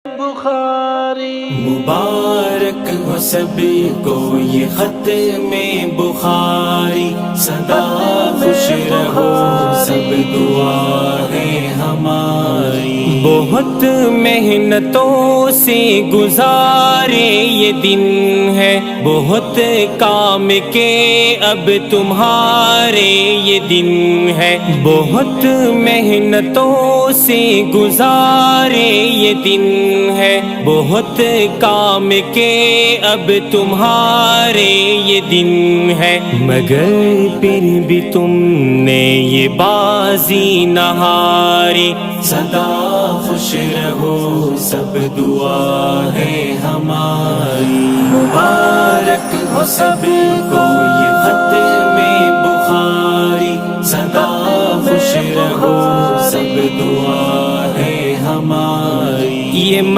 بخاری مبارک ہو سبھی کو یہ ختم بخاری، سدا خوش رہو سب دعا ہے ہماری۔ بہت محنتوں سے گزارے یہ دن ہے، بہت کام کے اب تمہارے یہ دن ہے، بہت محنتوں سے گزارے یہ دن ہے، بہت کام کے اب تمہارے یہ دن ہے، مگر پھر بھی تم نے یہ بازی نہ ہاری، سدا خوش رہو سب دعا ہے ہماری۔ مبارک ہو سب کو یہ ختم بخاری، سدا خوش رہو سب دعا ہے ہماری۔ یہ